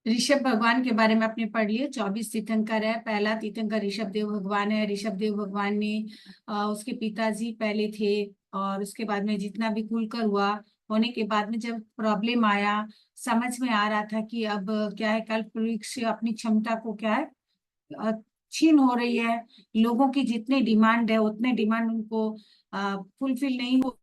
ऋषभ भगवान के बारे में आपने पढ़ लिया। 24 तीर्थंकर है। पहला तीर्थंकर ऋषभ देव भगवान है। ऋषभ देव भगवान ने उसके पिताजी पहले थे, और उसके बाद में जितना भी कुलकर हुआ, होने के बाद में जब प्रॉब्लम आया, समझ में आ रहा था कि अब क्या है, कल्प वृक्ष अपनी क्षमता को क्या है, अ, छीन हो रही है। लोगों की जितनी डिमांड है उतने डिमांड उनको फुलफिल नहीं हो,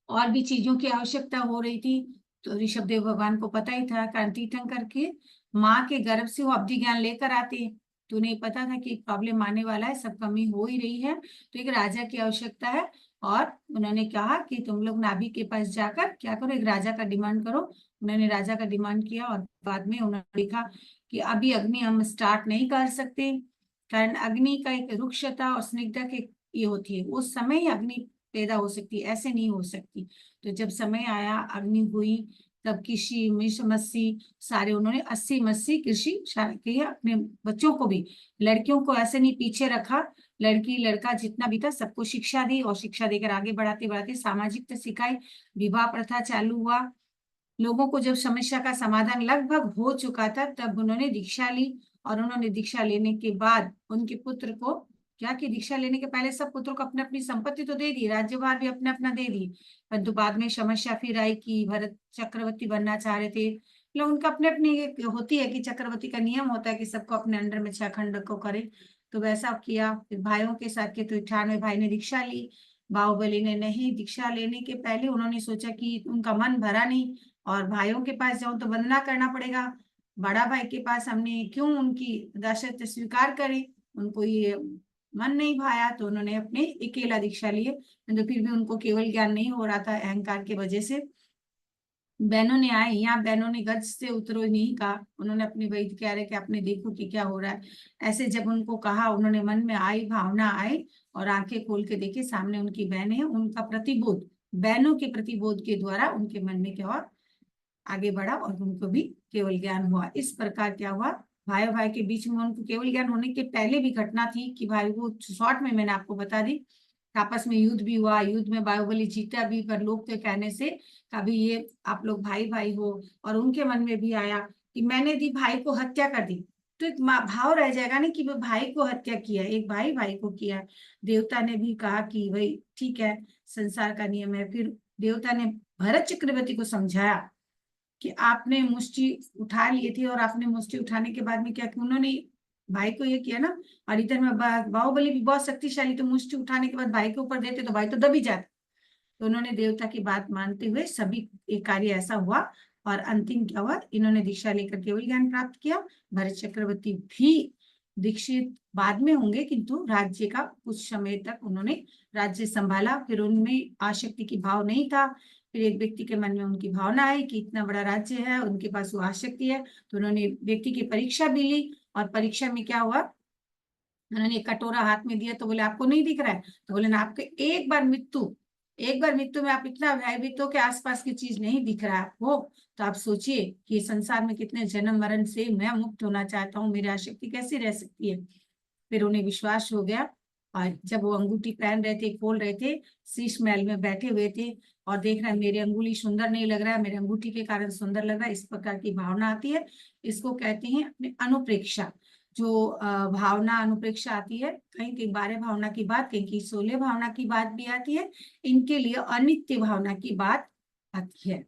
और भी चीजों की आवश्यकता हो रही थी। तो ऋषभ देव भगवान को पता ही था, कारण तीर्थंकर के माँ के गर्भ से वो अब्धि ज्ञान लेकर आते। तो उन्हें पता था कि प्रॉब्लम आने वाला है, सब कमी हो ही रही है, तो एक राजा की आवश्यकता है। और उन्होंने कहा कि तुम लोग नाभि के पास जाकर क्या करो, एक राजा का डिमांड करो। उन्होंने राजा का डिमांड किया, और बाद में उन्होंने देखा कि अभी अग्नि हम स्टार्ट नहीं कर सकते, कारण अग्नि का एक रुक्षता और स्निग्धता के ये होती है, उस समय ही अग्नि पैदा हो सकती है, ऐसे नहीं हो सकती। तो जब समय आया, अग्नि हुई, तब कृषि मिश मस्सी सारे उन्होंने 80 कृषि किए, अपने बच्चों को भी, लड़कियों को ऐसे नहीं पीछे रखा। लड़की लड़का जितना भी था सबको शिक्षा दी, और शिक्षा देकर आगे बढ़ाते बढ़ाते सामाजिकता सिखाई। विवाह प्रथा चालू हुआ। लोगों को जब समस्या का समाधान लगभग हो चुका था, तब उन्होंने दीक्षा ली। और उन्होंने दीक्षा लेने के बाद उनके पुत्र को क्या कि दीक्षा लेने के पहले सब पुत्रों को अपनी अपनी संपत्ति तो दे दी, राज्यभार भी अपना अपना दे दी, परंतु बाद में समस्या फिर आई कि भरत चक्रवर्ती बनना चाह रहे थे। मतलब उनका अपने अपनी एक होती है कि चक्रवर्ती का नियम होता है कि सबको अपने अंडर में 6 खंड को करे। तो वैसा किया। फिर भाइयों के साथ के, तो 98 भाई ने दीक्षा ली, बाहुबली ने नहीं। दीक्षा लेने के पहले उन्होंने सोचा कि उनका मन भरा नहीं, और भाइयों के पास जाऊं तो वंदना करना पड़ेगा, बड़ा भाई के पास हमने क्यों उनकी दासत्व स्वीकार करे, उनको ये मन नहीं भाया। तो उन्होंने अपने अकेला दीक्षा लिए, तो फिर भी उनको केवल ज्ञान नहीं हो रहा था अहंकार की वजह से। बहनों ने आए, यहाँ बहनों ने गज से उतरो नहीं कहा, उन्होंने अपनी वैद्य कह रहे कि आपने देखो कि क्या हो रहा है। ऐसे जब उनको कहा, उन्होंने मन में आई भावना आई, और आंखें खोल के देखे, सामने उनकी बहन है। उनका प्रतिबोध, बहनों के प्रतिबोध के द्वारा उनके मन में क्या हुआ, आगे बढ़ा, और उनको भी केवल ज्ञान हुआ। इस प्रकार क्या हुआ, भाई भाई के बीच में उनको केवल ज्ञान होने के पहले भी घटना थी कि भाई वो शॉर्ट में मैंने आपको बता दी, आपस में युद्ध भी हुआ। युद्ध में बाहुबली जीता भी, पर लोग के कहने से कभी ये आप लोग भाई भाई हो, और उनके मन में भी आया कि मैंने दी भाई को हत्या कर दी। तो एक भाव रह जाएगा ना कि वो भाई को हत्या किया, एक भाई भाई को किया। देवता ने भी कहा कि भाई ठीक है, संसार का नियम है। फिर देवता ने भरत चक्रवर्ती को समझाया कि आपने मुष्टि उठा लिए थे, और आपने मुष्टि उठाने के बाद में क्या कि उन्होंने भाई को ये किया ना। और इधर में बाहुबली भी बहुत शक्तिशाली, तो मुष्टि उठाने के बाद भाई के ऊपर देते तो भाई तो दब ही जाता। तो उन्होंने देवता की बात मानते हुए सभी एक कार्य ऐसा हुआ, और अंतिम क्या हुआ, इन्होंने दीक्षा लेकर केवल ज्ञान प्राप्त किया। भरत चक्रवर्ती भी दीक्षित बाद में होंगे, किंतु राज्य का कुछ समय तक उन्होंने राज्य संभाला। फिर उनमें आसक्ति की भाव नहीं था। फिर एक व्यक्ति के मन में उनकी भावना आई कि इतना बड़ा राज्य है, उनके पास वो आसक्ति है, तो उन्होंने व्यक्ति की परीक्षा भी ली। और परीक्षा में क्या हुआ, उन्होंने एक कटोरा हाथ में दिया, तो बोले आपको नहीं दिख रहा है, तो बोले ना, आपके एक बार मृत्यु में आप इतना भयभीत हो कि आसपास की चीज नहीं दिख रहा है आपको, तो आप सोचिए कि संसार में कितने जन्म मरण से मैं मुक्त होना चाहता हूँ, मेरी आसक्ति कैसी रह सकती है। फिर उन्हें विश्वास हो गया, और जब वो अंगूठी पहन रहे थे, खोल रहे थे, शीश महल में बैठे हुए थे, और देख रहे हैं मेरी अंगुली सुंदर नहीं लग रहा है, मेरे अंगूठी के कारण सुंदर लग रहा है, इस प्रकार की भावना आती है। इसको कहते हैं अपने अनुप्रेक्षा। जो भावना अनुप्रेक्षा आती है, कहीं कहीं 12 भावना की बात, कहीं कहीं 16 भावना की बात भी आती है। इनके लिए अनित्य भावना की बात आती है।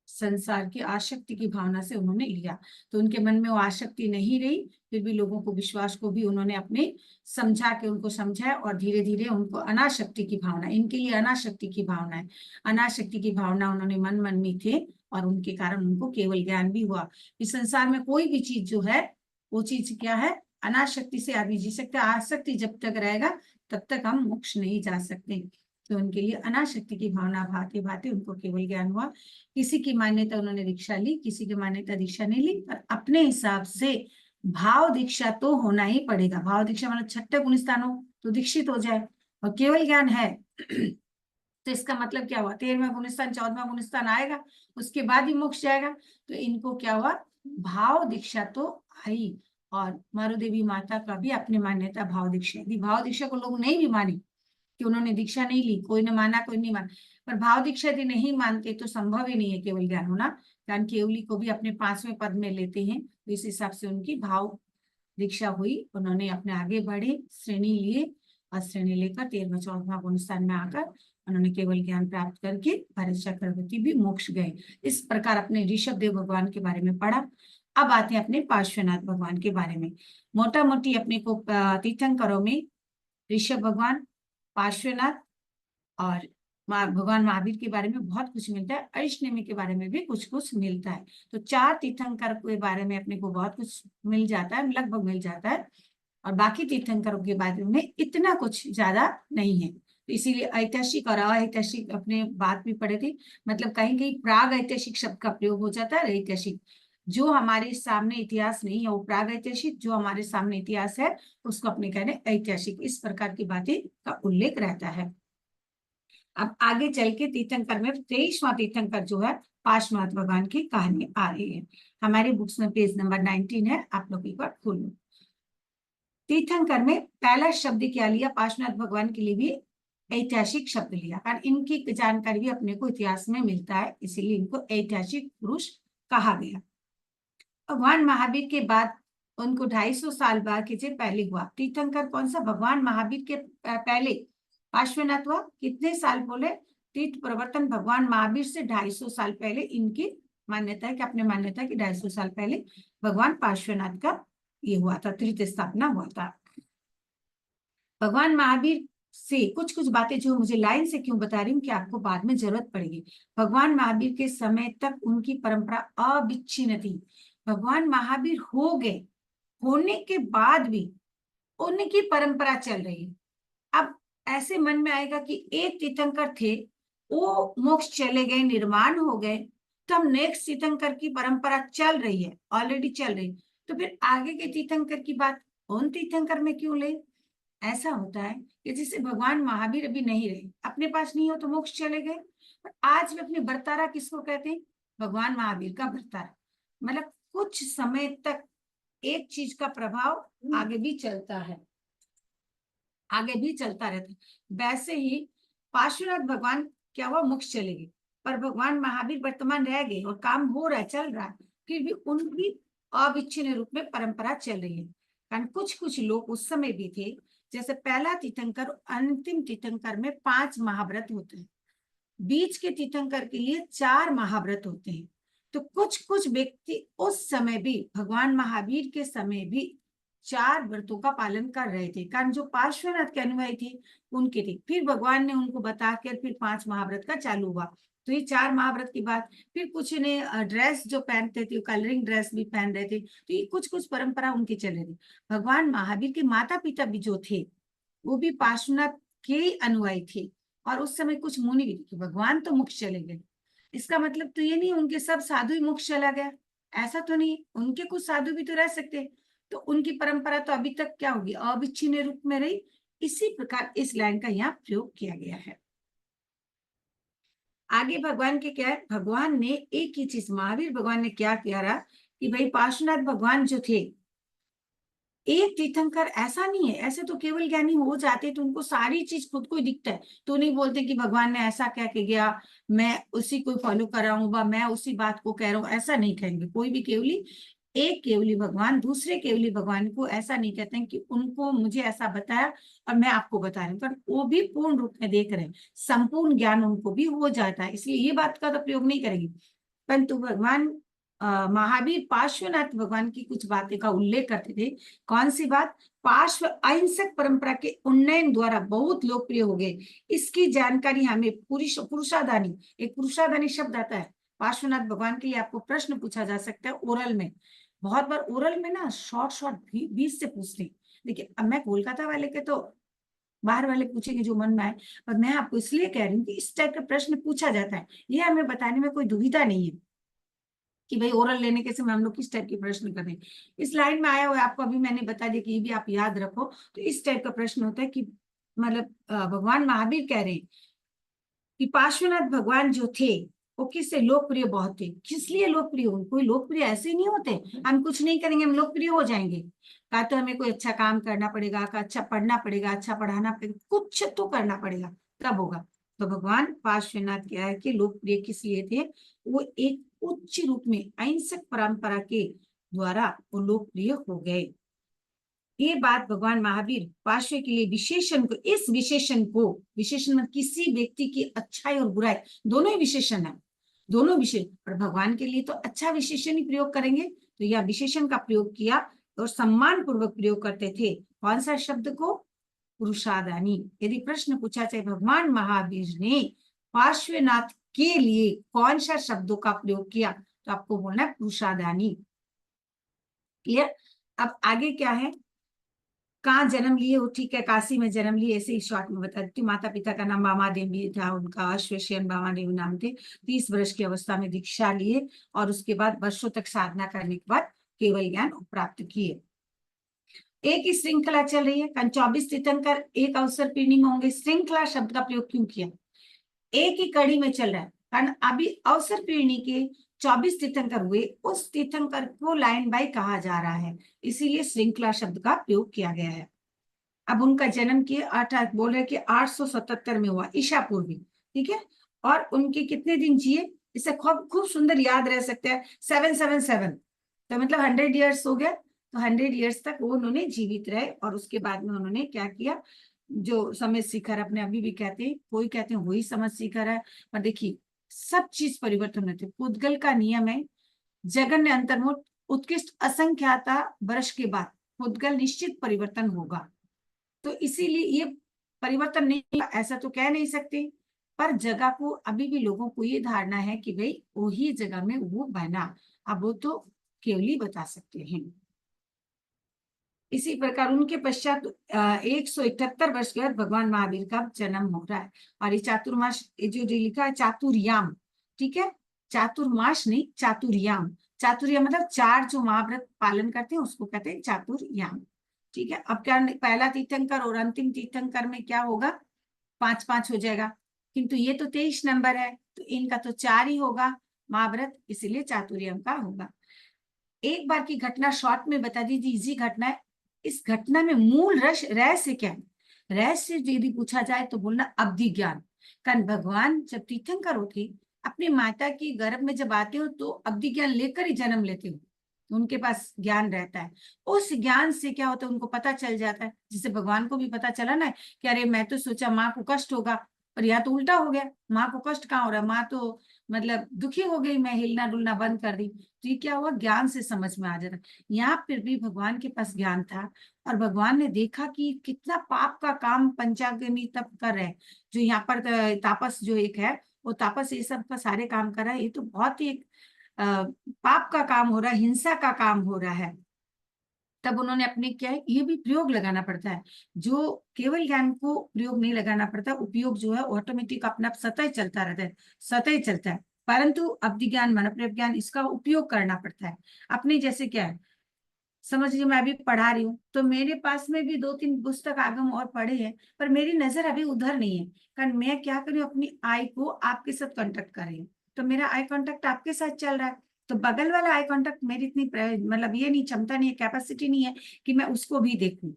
संसार की आसक्ति की भावना से उन्होंने लिया, तो उनके मन में वो आसक्ति नहीं रही। फिर भी लोगों को विश्वास को भी उन्होंने अपने समझा के उनको समझाया, और धीरे धीरे उनको अनाशक्ति की भावना, इनके लिए अनाशक्ति की भावना है, अनाशक्ति की भावना उन्होंने मन मन में थे, और उनके कारण उनको केवल ज्ञान भी हुआ। इस संसार में कोई भी चीज जो है, वो चीज क्या है, अनाशक्ति से आदमी जी सकते, आसक्ति जब तक रहेगा तब तक हम मोक्ष नहीं जा सकते। तो उनके लिए अनाशक्ति की भावना भाते भाते उनको केवल ज्ञान हुआ। किसी की मान्यता उन्होंने दीक्षा ली, किसी की मान्यता दीक्षा नहीं ली, पर अपने हिसाब से भाव दीक्षा तो होना ही पड़ेगा। भाव दीक्षा मतलब 6ठे गुणस्थान हो तो दीक्षित हो जाए, और केवल ज्ञान है तो इसका मतलब क्या हुआ, 13वां गुणस्थान 14वां गुणस्थान आएगा, उसके बाद ही मोक्ष जाएगा। तो इनको क्या हुआ, भाव दीक्षा तो आई। और मारू देवी माता का भी अपनी मान्यता भाव दीक्षा, यदि भाव दीक्षा को लोग नहीं भी माने कि उन्होंने दीक्षा नहीं ली, कोई ने माना कोई नहीं माना, पर भाव दीक्षा यदि नहीं मानते तो संभव ही नहीं है केवल ज्ञान होना, कारण केवली को भी अपने 5वें पद में लेते हैं, तो इस हिसाब से उनकी भाव दीक्षा हुई। उन्होंने अपने आगे बढ़े, श्रेणी लिए और श्रेणी लेकर 13वां 14वां गुण स्थान में आकर उन्होंने केवल ज्ञान प्राप्त करके भरत चक्रवर्ती भी मोक्ष गए। इस प्रकार अपने ऋषभ देव भगवान के बारे में पढ़ा। अब आते हैं अपने पार्श्वनाथ भगवान के बारे में। मोटा मोटी अपने को तीर्थंकरों में ऋषभ भगवान, पार्श्वनाथ और भगवान महावीर के बारे में बहुत कुछ मिलता है। अरिष्टनेमी के बारे में भी कुछ कुछ मिलता है। तो 4 तीर्थंकर के बारे में अपने को बहुत कुछ मिल जाता है, लगभग मिल जाता है, और बाकी तीर्थंकरों के बारे में इतना कुछ ज्यादा नहीं है। तो इसीलिए ऐतिहासिक और अऐतिहासिक अपने बात भी पढ़े थे, मतलब कहीं कहीं प्राग ऐतिहासिक शब्द का प्रयोग हो जाता है। ऐतिहासिक जो हमारे सामने इतिहास नहीं है वो प्राग ऐतिहासिक, जो हमारे सामने इतिहास है उसको अपने कहने ऐतिहासिक। इस प्रकार की बातें का उल्लेख रहता है। अब आगे चल के तीर्थंकर में 23वां तीर्थंकर जो है पार्श्वनाथ भगवान की कहानी आ रही है। हमारी बुक्स में पेज नंबर 19 है, आप लोग एक बार खोल लो। तीर्थंकर में पहला शब्द क्या लिया, पार्श्वनाथ भगवान के लिए भी ऐतिहासिक शब्द लिया, कारण इनकी जानकारी भी अपने को इतिहास में मिलता है, इसीलिए इनको ऐतिहासिक पुरुष कहा गया। भगवान महावीर के बाद उनको 250 साल बाद पहले हुआ। तीर्थंकर कौन सा, भगवान महावीर के पहले पार्श्वनाथ हुआ। कितने साल बोले, तीर्थ प्रवर्तन भगवान महावीर से 250 साल पहले इनकी मान्यता है कि अपने मान्यता है कि 250 साल पहले भगवान पार्श्वनाथ का ये हुआ था, तीर्थ स्थापना हुआ था। भगवान महावीर से कुछ कुछ बातें जो मुझे लाइन से क्यों बता रही हूँ कि आपको बाद में जरूरत पड़ेगी। भगवान महावीर के समय तक उनकी परंपरा अविच्छिन्न थी। भगवान महावीर हो गए, होने के बाद भी उनकी परंपरा चल रही है। अब ऐसे मन में आएगा कि एक तीर्थंकर थे, वो मोक्ष चले गए, निर्माण हो गए, तो हम नेक्स्ट तीर्थंकर की परंपरा चल रही है, ऑलरेडी चल रही, तो फिर आगे के तीर्थंकर की बात उन तीर्थंकर में क्यों ले। ऐसा होता है कि जैसे भगवान महावीर अभी नहीं रहे, अपने पास नहीं हो तो मोक्ष चले गए, पर आज भी अपने बर्तारा किसको कहते हैं, भगवान महावीर का बर्तारा। मतलब कुछ समय तक एक चीज का प्रभाव आगे भी चलता है, आगे भी चलता रहता है। वैसे ही पार्श्वनाथ भगवान क्या हुआ, मोक्ष चले गए, पर भगवान महावीर वर्तमान रह गए और काम हो रहा है, चल रहा है, फिर भी उनकी अविच्छिन्न रूप में परंपरा चल रही है। कारण कुछ कुछ लोग उस समय भी थे, जैसे पहला तीर्थंकर अंतिम तीर्थंकर में 5 महाव्रत होते हैं, बीच के तीर्थंकर के लिए 4 महाव्रत होते हैं। तो कुछ कुछ व्यक्ति उस समय भी, भगवान महावीर के समय भी 4 व्रतों का पालन कर रहे थे, कारण जो पार्श्वनाथ के अनुयायी थे उनके थे। फिर भगवान ने उनको बताकर फिर 5 महाव्रत का चालू हुआ। तो ये 4 महाव्रत की बात, फिर कुछ ने ड्रेस जो पहनते थे, कलरिंग ड्रेस भी पहन रहे थे, तो ये कुछ कुछ परंपरा उनकी चल रही थी। भगवान महावीर के माता पिता भी जो थे वो भी पार्श्वनाथ के अनुयायी थे, और उस समय कुछ मुनि भी थे। भगवान तो मोक्ष चले गए, इसका मतलब तो ये नहीं उनके सब साधु ही मोक्ष चला गया, ऐसा तो नहीं, उनके कुछ साधु भी तो रह सकते। तो उनकी परंपरा तो अभी तक क्या होगी, अविच्छिन्न रूप में रही। इसी प्रकार इस लाइन का यहाँ प्रयोग किया गया है। आगे भगवान के क्या है, भगवान ने एक ही चीज, महावीर भगवान ने क्या किया रहा कि भाई पार्श्वनाथ भगवान जो थे, एक तीर्थंकर ऐसा नहीं है, ऐसे तो केवल ज्ञानी हो जाते तो उनको सारी चीज खुद को ही दिखता है, तो नहीं बोलते कि भगवान ने ऐसा कह के गया, मैं उसी को फॉलो कर रहा हूँ, मैं उसी बात को कह रहा हूँ, ऐसा नहीं कहेंगे। कोई भी केवली, एक केवली भगवान दूसरे केवली भगवान को ऐसा नहीं कहते हैं कि उनको मुझे ऐसा बताया और मैं आपको बता रही हूँ, पर वो भी पूर्ण रूप में देख रहे हैं, संपूर्ण ज्ञान उनको भी हो जाता है, इसलिए ये बात का तो प्रयोग नहीं करेंगे। परंतु भगवान महावीर पार्श्वनाथ भगवान की कुछ बातें का उल्लेख करते थे। कौन सी बात, पार्श्व अहिंसक परंपरा के उन्नयन द्वारा बहुत लोकप्रिय हो गए, इसकी जानकारी हमें पुरुषादानी, एक पुरुषादानी शब्द आता है पार्श्वनाथ भगवान के लिए, आपको प्रश्न पूछा जा सकता है ओरल में। बहुत बार ओरल में ना शॉर्ट शॉर्ट 20 से पूछते हैं। देखिए अब मैं कोलकाता वाले के तो बाहर वाले पूछेंगे जो मन में आए, पर मैं आपको इसलिए कह रही हूँ कि इस टाइप का प्रश्न पूछा जाता है, ये हमें बताने में कोई दुविधा नहीं है कि भाई ओरल लेने के समय हम लोग किस टाइप के प्रश्न करें। इस लाइन में आया हुआ आपको अभी मैंने बता दिया कि ये भी आप याद रखो। तो इस टाइप का प्रश्न होता है कि मतलब भगवान महावीर कह रहे हैं कि पार्श्वनाथ भगवान जो थे वो किससे लोकप्रिय बहुत थे, किस लिए लोकप्रिय हो, कोई लोकप्रिय ऐसे नहीं होते हम कुछ नहीं करेंगे हम लोकप्रिय हो जाएंगे। का तो हमें कोई अच्छा काम करना पड़ेगा, का अच्छा पढ़ना पड़ेगा, अच्छा पढ़ाना पड़ेगा, कुछ तो करना पड़ेगा तब होगा। तो भगवान पार्श्वनाथ क्या है कि लोकप्रिय किस लिए थे, वो एक उच्च रूप में अहिंसक परंपरा के द्वारा वो लोकप्रिय हो गए। ये बात भगवान महावीर पार्श्व के लिए विशेषण को, इस विशेषण को, विशेषण में किसी व्यक्ति की अच्छाई और बुराई दोनों ही विशेषण है, दोनों विशेष, पर भगवान के लिए तो अच्छा विशेषण ही प्रयोग करेंगे, तो यह विशेषण का प्रयोग किया और सम्मान पूर्वक प्रयोग करते थे। कौन सा शब्द को? पुरुषादानी। यदि प्रश्न पूछा जाए भगवान महावीर ने पार्श्वनाथ के लिए कौन सा शब्दों का प्रयोग किया, तो आपको बोलना है पुरुषादानी। क्लियर? अब आगे क्या है, कहाँ जन्म लिए, वो ठीक है, काशी में जन्म लिए, ऐसे ही शॉर्ट में बता देती हूँ। माता पिता का नाम वामादेवी था, उनका अश्वसेन वामादेवी नाम थे। 30 वर्ष की अवस्था में दीक्षा लिए और उसके बाद वर्षों तक साधना करने के बाद केवल ज्ञान प्राप्त किए। एक ही श्रृंखला चल रही है, कारण 24 तीर्थंकर एक अवसर पीढ़ी में होंगे। श्रृंखला शब्द का प्रयोग क्यों किया? एक ही कड़ी में चल रहा है, कारण अभी अवसर पीढ़ी के 24 तीर्थंकर हुए, उस तीर्थंकर को लाइन बाय कहा जा रहा है, इसीलिए श्रृंखला शब्द का प्रयोग किया गया है। अब उनका जन्म किए 8 बोल रहे कि 877 में हुआ, ईशा पूर्वी, ठीक है। और उनके कितने दिन जिए, इसे खूब खूब सुंदर याद रह सकते हैं, 777, तो मतलब 100 ईयर्स हो गया। तो 100 ईयर्स तक वो उन्होंने जीवित रहे और उसके बाद में उन्होंने क्या किया, जो समझ शिखर अपने अभी भी कहते हैं, कोई कहते हैं वही समझ शिखर है, पर देखिए सब चीज परिवर्तन होते। पुद्गल का नियम है, जगन्य अंतर्मुख उत्कृष्ट असंख्याता वर्ष के बाद पुद्गल निश्चित परिवर्तन होगा। तो इसीलिए ये परिवर्तन नहीं, ऐसा तो कह नहीं सकते, पर जगह को अभी भी लोगों को ये धारणा है कि भाई वही जगह में वो बना, अब वो तो केवल ही बता सकते हैं। इसी प्रकार उनके पश्चात 178 वर्ष के बाद भगवान महावीर का जन्म हो रहा है। और ये चातुर्मास, ये जो लिखा है चातुर्याम, ठीक है, चातुर्मास नहीं चातुर्याम। चातुर्याम मतलब 4 जो महाव्रत पालन करते हैं उसको कहते हैं चातुर्याम, ठीक है। अब क्या, पहला तीर्थंकर और अंतिम तीर्थंकर में क्या होगा, 5-5 हो जाएगा, किंतु ये तो 23 नंबर है, तो इनका तो 4 ही होगा महाव्रत, इसीलिए चातुर्याम का होगा। एक बार की घटना शॉर्ट में बता दीजिए, इजी घटना है। इस घटना में मूल रहस्य क्या है? रहस्य यदि पूछा जाए तो बोलना अवधि ज्ञान। कारण भगवान जब तीर्थंकर होते, अपनी माता के गर्भ में जब आते हो तो अवधि ज्ञान लेकर ही जन्म लेते हो, उनके पास ज्ञान रहता है। उस ज्ञान से क्या होता है, उनको पता चल जाता है, जिसे भगवान को भी पता चला ना कि अरे मैं तो सोचा माँ को कष्ट होगा, पर यहाँ तो उल्टा हो गया, माँ को कष्ट कहाँ हो रहा है, माँ तो मतलब दुखी हो गई, मैं हिलना डुलना बंद कर दी। तो ये क्या हुआ, ज्ञान से समझ में आ जाता। यहाँ फिर भी भगवान के पास ज्ञान था और भगवान ने देखा कि कितना पाप का काम पंचाग्नि तप कर रहे हैं। जो यहाँ पर तापस जो एक है, वो तापस ये सब का सारे काम कर रहा है, ये तो बहुत ही पाप का काम हो रहा है, हिंसा का काम हो रहा है। तब उन्होंने अपने क्या है, ये भी प्रयोग लगाना पड़ता है, जो केवल ज्ञान को प्रयोग नहीं लगाना पड़ता, उपयोग जो है ऑटोमेटिक अपना सतह चलता रहता है, सतह चलता है। परंतु अवधि ज्ञान मन ज्ञान इसका उपयोग करना पड़ता है। अपने जैसे क्या है, समझ लीजिए मैं अभी पढ़ा रही हूँ, तो मेरे पास में भी 2-3 पुस्तक आगम और पढ़े हैं, पर मेरी नजर अभी उधर नहीं है, कारण मैं क्या करी, अपनी आई को आपके साथ कांटेक्ट कर रही हूँ, तो मेरा आई कांटेक्ट आपके साथ चल रहा है, तो बगल वाला आई कांटेक्ट मेरी इतनी मतलब ये नहीं, क्षमता नहीं है, कैपेसिटी नहीं है कि मैं उसको भी देखूं।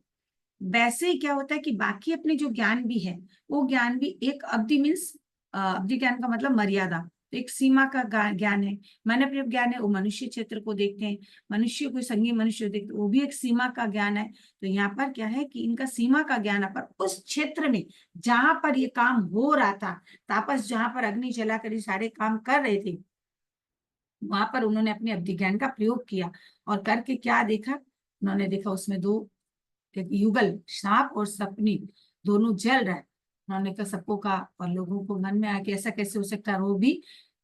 वैसे ही क्या होता है कि बाकी अपने जो ज्ञान भी है, वो ज्ञान भी एक अवधि मीन्स, अवधि ज्ञान का मतलब मर्यादा, तो एक सीमा का ज्ञान है। मानव ज्ञान है, वो मनुष्य क्षेत्र को देखते हैं, मनुष्य को संघीय मनुष्य देखते हैं, वो भी एक सीमा का ज्ञान है। तो यहाँ पर क्या है कि इनका सीमा का ज्ञान है, पर उस क्षेत्र में जहां पर ये काम हो रहा था, तापस जहां पर अग्नि जलाकर ये सारे काम कर रहे थे, वहां पर उन्होंने अपने अवधि ज्ञान का प्रयोग किया और करके क्या देखा, उन्होंने देखा उसमें 2 युगल, सांप और सपनी दोनों जल रहा है। उन्होंने कहा सबको कहा, और लोगों को मन में आया कि ऐसा कैसे हो सकता है, वो भी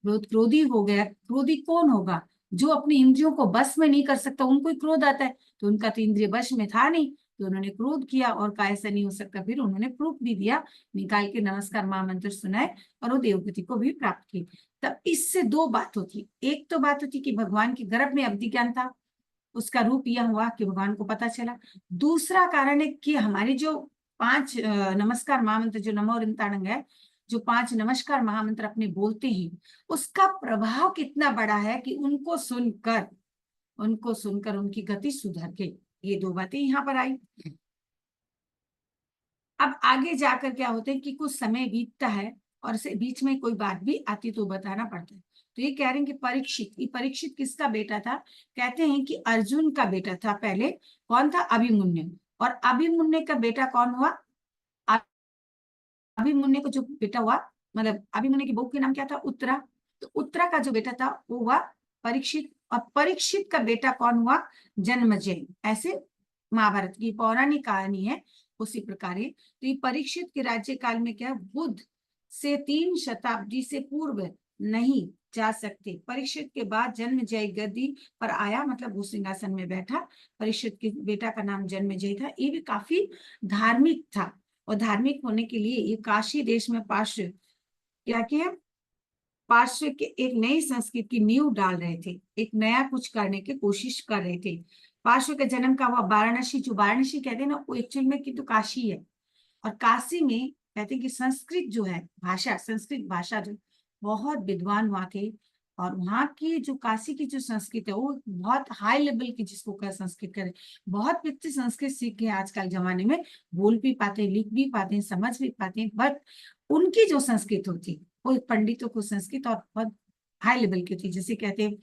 क्रोधी हो गया। क्रोधी कौन होगा, जो अपनी इंद्रियों को बस में नहीं कर सकता, उनको ही क्रोध आता है, तो उनका तो इंद्रिय वश में था नहीं, तो उन्होंने क्रोध किया और कहा ऐसा नहीं हो सकता। फिर उन्होंने प्रूफ भी दिया, निकाल के नमस्कार महामंत्र सुनाए और वो देवगति को भी प्राप्त की। तब इससे 2 बात होती, एक तो बात होती कि भगवान के गर्भ में अवधि ज्ञान था, उसका रूप यह हुआ कि भगवान को पता चला। दूसरा कारण है कि हमारी जो 5 नमस्कार महामंत्र, जो नमो रिंताड़ंग है, जो 5 नमस्कार महामंत्र अपने बोलते हैं, उसका प्रभाव कितना बड़ा है कि उनको सुनकर उनकी गति सुधर गई। ये 2 बातें यहाँ पर आई। अब आगे जाकर क्या होता है कि कुछ समय बीतता है और से बीच में कोई बात भी आती तो बताना पड़ता है। तो ये कह रहे हैं कि परीक्षित, ये परीक्षित किसका बेटा था? कहते हैं कि अर्जुन का बेटा था पहले। कौन था? अभिमन्यु। और अभिमन्यु का बेटा कौन हुआ? अभिमन्यु को जो बेटा हुआ, मतलब अभिमन्यु की बहू के नाम क्या था? उत्तरा। तो उत्तरा का जो बेटा था वो हुआ परीक्षित। और परीक्षित का बेटा कौन हुआ? जन्मेजय। ऐसे महाभारत की पौराणिक कहानी है, उसी प्रकार है। तो ये परीक्षित के राज्यकाल में क्या, बुद्ध से 3 शताब्दी से पूर्व नहीं जा सकते। परीक्षित के बाद जन्मेजय गद्दी पर आया, मतलब वो सिंहासन में बैठा। परीक्षित के बेटा का नाम जन्मेजय था। ये भी काफी धार्मिक था, और धार्मिक होने के लिए ये काशी देश में पार्श्व क्या किया, पार्श्व के एक नई संस्कृति की नींव डाल रहे थे, एक नया कुछ करने की कोशिश कर रहे थे। पार्श्व का जन्म का हुआ वाराणसी, जो वाराणसी कहते हैं ना, वो एक्चुअल में की तो काशी है। और काशी में कहते हैं कि संस्कृत जो है भाषा, संस्कृत भाषा जो बहुत विद्वान वहां थे। और वहां की जो काशी की जो संस्कृत है वो बहुत हाई लेवल की, जिसको कह संस्कृत करे, बहुत व्यक्ति संस्कृत सीख के आजकल जमाने में बोल भी पाते हैं, लिख भी पाते हैं, समझ भी पाते हैं। बट उनकी जो संस्कृत होती, वो पंडितों को संस्कृत और बहुत हाई लेवल की थी, जैसे कहते हैं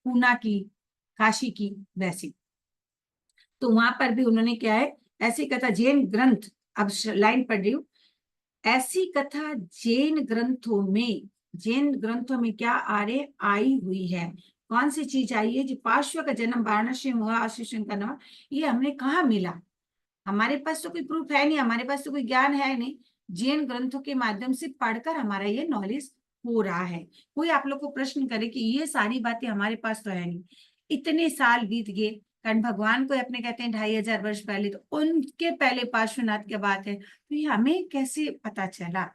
पूना की, काशी की, वैसी। तो वहां पर भी उन्होंने क्या है, ऐसी कथा जैन ग्रंथ, अब लाइन पढ़ रही हूँ, ऐसी कथा जैन ग्रंथों में क्या आरे आई हुई है। कौन सी चीज आई है? जो पार्श्व का जन्म वाराणसी में हुआ, आशीषन का नाम, ये हमने कहाँ मिला? हमारे पास तो कोई प्रूफ है नहीं, हमारे पास तो कोई ज्ञान है नहीं। जैन ग्रंथों के माध्यम से पढ़कर हमारा ये नॉलेज हो रहा है। कोई आप लोग को प्रश्न करे कि ये सारी बातें हमारे पास तो है नहीं, इतने साल बीत गए, कारण भगवान को अपने कहते हैं 2500 वर्ष पहले, तो उनके पहले पार्श्वनाथ की बात है, तो ये हमें कैसे पता चला?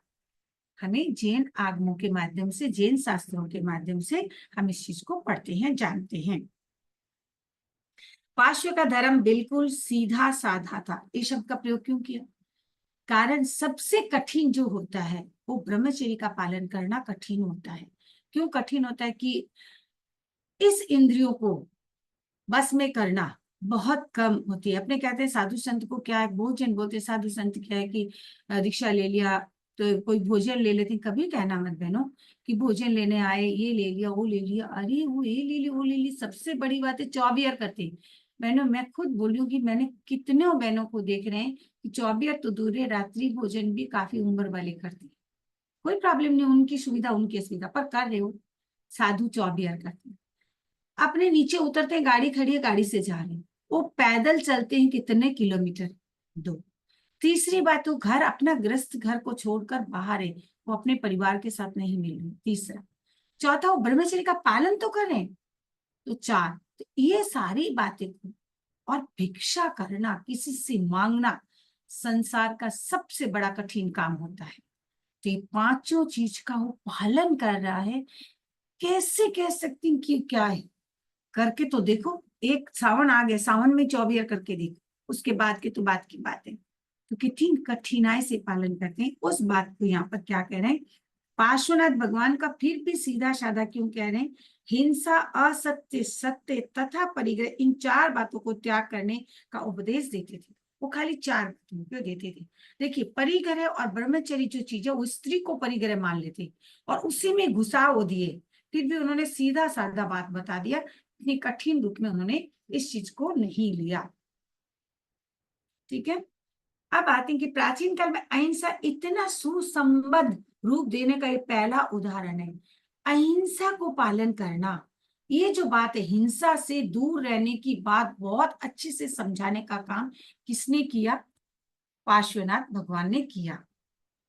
हमें जैन आगमों के माध्यम से, जैन शास्त्रों के माध्यम से हम इस चीज को पढ़ते हैं, जानते हैं। पार्श्व का धर्म बिल्कुल सीधा साधा था। इस शब्द का प्रयोग क्यों किया? कारण सबसे कठिन जो होता है वो ब्रह्मचर्य का पालन करना कठिन होता है। क्यों कठिन होता है? कि इस इंद्रियों को बस में करना बहुत कम होती है। अपने कहते हैं साधु संत को क्या है, भोजन बोलते, साधु संत क्या है कि दीक्षा ले लिया तो कोई भोजन ले लेते। कभी कहना मत बहनों कि भोजन लेने आए, ये ले लिया, वो ले लिया, अरे वो ये ले ली, वो ले ली। सबसे बड़ी बात है चौबियर करते। बहनों मैं खुद बोलूँ कि मैंने कितने बहनों को देख रहे हैं कि चौबियर तो दूर है, रात्रि भोजन भी काफी उम्र वाले करते हैं। कोई प्रॉब्लम नहीं, उनकी सुविधा, उनकी सुविधा, पर कर रहे हो। साधु चौबियर करते हैं, अपने नीचे उतरते हैं, गाड़ी खड़ी है, गाड़ी से जा रहे हैं। वो पैदल चलते हैं कितने किलोमीटर? 2। तीसरी बात, वो घर, अपना गृहस्थ घर को छोड़कर बाहर है, वो अपने परिवार के साथ नहीं मिल रहे। तीसरा। चौथा, वो ब्रह्मचर्य का पालन तो कर रहे हैं। तो 4। तो ये सारी बातें, और भिक्षा करना, किसी से मांगना संसार का सबसे बड़ा कठिन काम होता है। तो ये पांचों चीज का वो पालन कर रहा है। कैसे कह सकती हूँ कि क्या है? करके तो देखो। एक सावन आ गया, सावन में 24 करके देखो, उसके बाद की तो बात की बात है। तो कितनी कठिनाई से पालन करते हैं, उस बात को यहाँ पर क्या कह रहे हैं? पार्श्वनाथ भगवान का फिर भी सीधा साधा क्यों कह रहे हैं? हिंसा, असत्य, सत्य तथा परिग्रह, इन 4 बातों को त्याग करने का उपदेश देते थे। वो खाली 4 बातों को देते थे। देखिए, परिग्रह और ब्रह्मचर्य जो चीज है वो स्त्री को परिग्रह मान लेते और उसी में घुसाव दिए। फिर भी उन्होंने सीधा साधा बात बता दिया, इतनी कठिन रूप में उन्होंने इस चीज को नहीं लिया। ठीक है, अब आते हैं कि प्राचीन काल में अहिंसा इतना सुसंबद्ध रूप देने का ये पहला उदाहरण है। अहिंसा को पालन करना, ये जो बात है, हिंसा से दूर रहने की बात बहुत अच्छे से समझाने का काम किसने किया? पार्श्वनाथ भगवान ने किया।